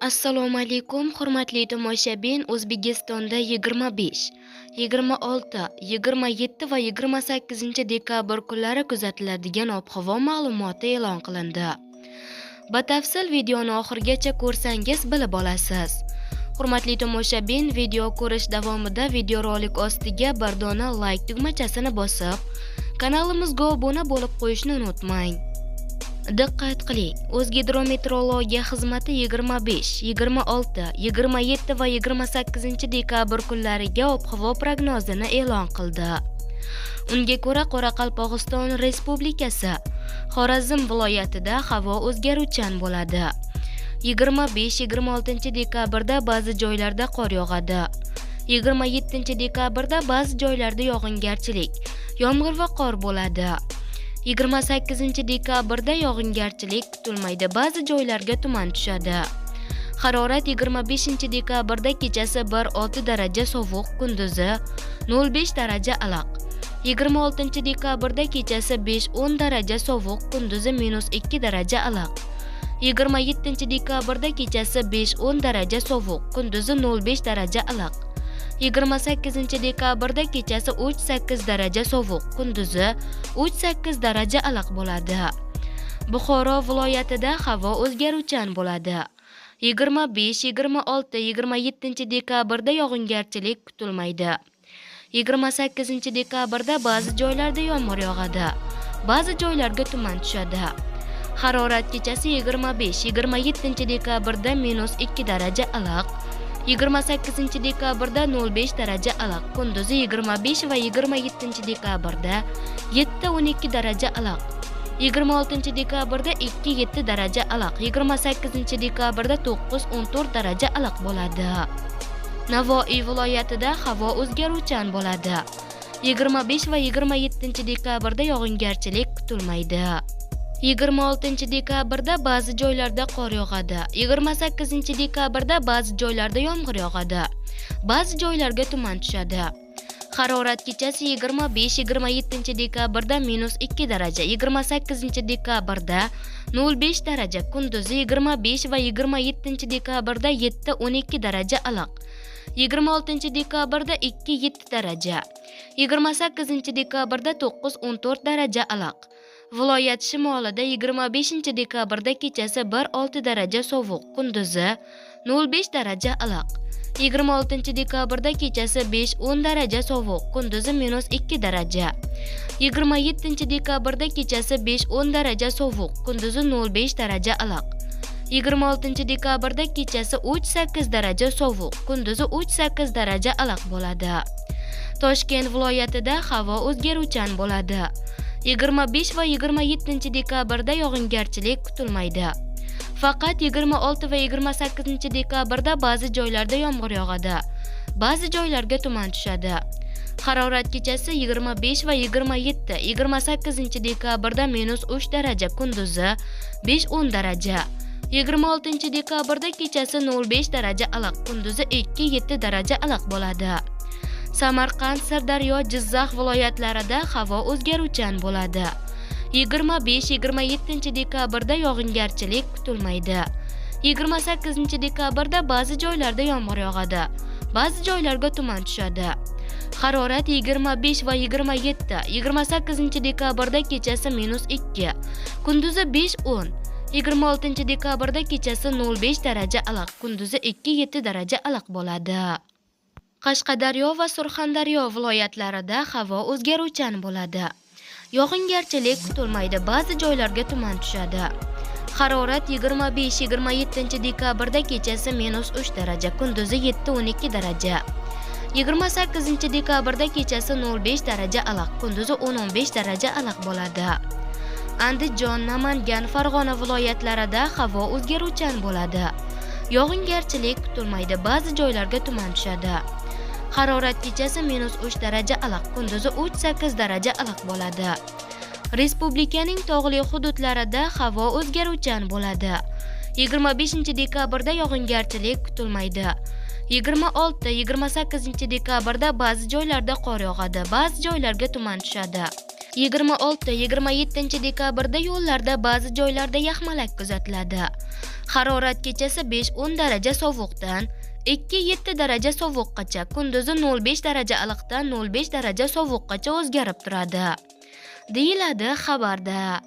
Assalomu alaykum, hurmatli tomoshabin. O'zbekistonda 25, 26, 27 va 28 dekabr kunlari kuzatiladigan ob-havo ma'lumoti e'lon qilindi. Batafsil videoni oxirigacha ko'rsangiz bilib olasiz. Hurmatli tomoshabin, video ko'rish davomida videorolik ostiga bir dona like tugmachasini bosib, kanalimizga obuna bo'lib qo'yishni unutmang. Diqqat qiling, O'zgidrometeorologiya xizmati 25, 26, 27 va 28 dekabr kunlariga ob-havo prognozini e'lon qildi. Unga ko'ra, Qoraqalpog'iston Respublikasi, Xorazm viloyatida havo o'zgaruvchan bo'ladi. 25-26 dekabrda ba'zi joylarda qor yog'adi. 27 dekabrda ba'zi joylarda yog'ingarchilik, yomg'ir va qor bo'ladi. 28 dekabrda yog'ingarchilik kutilmaydi, ba'zi joylarga tuman tushadi. Harorat 25 dekabrda kechasi 1-6 daraja sovuq, kunduzi 0-5 daraja iliq. 26 dekabrda kechasi 5-10 daraja sovuq, kunduzi -2 daraja iliq. 27 dekabrda kechasi 5-10 daraja sovuq, kunduzi 0-5 daraja iliq. 28 dekabrda kechasi 3-8 daraja sovuq, kunduzi 3-8 daraja iliq bo'ladi. Buxoro viloyatida havo o'zgaruvchan bo'ladi. 25, 26, 27 dekabrda yog'ingarchilik kutilmaydi. 28 dekabrda ba'zi joylarda yomg'ir yog'adi, ba'zi joylarga tuman tushadi. Harorat kechasi 25, 27 dekabrda -2 daraja iliq. 28 dekabrda 0-5 daraja iliq, kunduzi 25 va 27 dekabrda 7-12 daraja iliq. 26 dekabrda 2-7 daraja iliq, 28 dekabrda 9-14 daraja iliq bo'ladi. Navoiy viloyatida havo o'zgaruvchan bo'ladi. 25 va 27 dekabrda yog'ingarchilik kutilmaydi. 26 dekabrda ba'zi joylarda qor yog'adi. 28 dekabrda ba'zi joylarda yomg'ir yog'adi, ba'zi joylarga tuman tushadi. Harorat kechasi 25-27 dekabrda -2 daraja, 28 dekabrda 0-5 daraja, kunduzi 25 va 27 dekabrda 7-12 daraja iliq. 26 dekabrda 2-7 daraja, 28 dekabrda 9-14 daraja iliq. Viloyat shimolida 25 dekabrda kechasi 1-6 daraja sovuq, kunduzi 0-5 daraja iliq. 26 dekabrda kechasi 5-10 daraja sovuq, kunduzi -2 daraja. 27 dekabrda kechasi 5-10 daraja sovuq, kunduzi 0-5 daraja iliq. 26 dekabrda kechasi 3-8 daraja sovuq, kunduzi 3-8 daraja iliq bo'ladi. Toshkent viloyatida havo o'zgaruvchan bo'ladi. 25 va 27 dekabrda yog'ingarchilik kutilmaydi. Faqat 26 va 28 dekabrda ba'zi joylarda yomg'ir yog'adi, ba'zi joylarga tuman tushadi. Harorat kechasi 25 va 27, 28 dekabrda -3 daraja, kunduzi 5-10 daraja. 26 dekabrda kechasi 0-5 daraja iliq, kunduzi 2-7 daraja iliq bo'ladi. Samarqand, Sirdaryo, Jizzax viloyatlarida havo o'zgaruvchan bo'ladi. 25-27 dekabrda yog'ingarchilik kutilmaydi. 28 dekabrda ba'zi joylarda yomg'ir yog'adi, ba'zi joylarga tuman tushadi. Harorat 25 va 27, 28 dekabrda kechasi -2, kunduzi 5-10. 26 dekabrda kechasi 0-5 daraja iliq, kunduzi 2-7 daraja iliq bo'ladi. Qashqadaryo va Surxondaryo viloyatlarida havo o'zgaruvchan bo'ladi. Yog'ingarchilik kutilmaydi, ba'zi joylarga tuman tushadi. Harorat 25-27 dekabrda kechasi -3 daraja, kunduzi 7-12 daraja. 28 dekabrda kechasi 0-5 daraja iliq, kunduzi 10-15 daraja iliq bo'ladi. Andijon, Namangan, Farg'ona viloyatlarida havo o'zgaruvchan bo'ladi. Yog'ingarchilik kutilmaydi, ba'zi joylarga tuman tushadi. Harorat kechasi -3 daraja iliq, kunduzi 3-8 daraja iliq bo'ladi. Respublikaning tog'li hududlarida havo o'zgaruvchan bo'ladi. 25 dekabrda yog'ingarchilik kutilmaydi. 26-28 dekabrda ba'zi joylarda qor yog'adi, ba'zi joylarga tuman tushadi. 26-27 dekabrda yo'llarda ba'zi joylarda yaxmalak kuzatiladi. Harorat kechasi 5-10 daraja sovuqdan 2-7 daraja sovuqqacha, kunduzi 0,5 daraja iliqdan 0,5 daraja sovuqqacha o'zgarib turadi, deyiladi xabarda.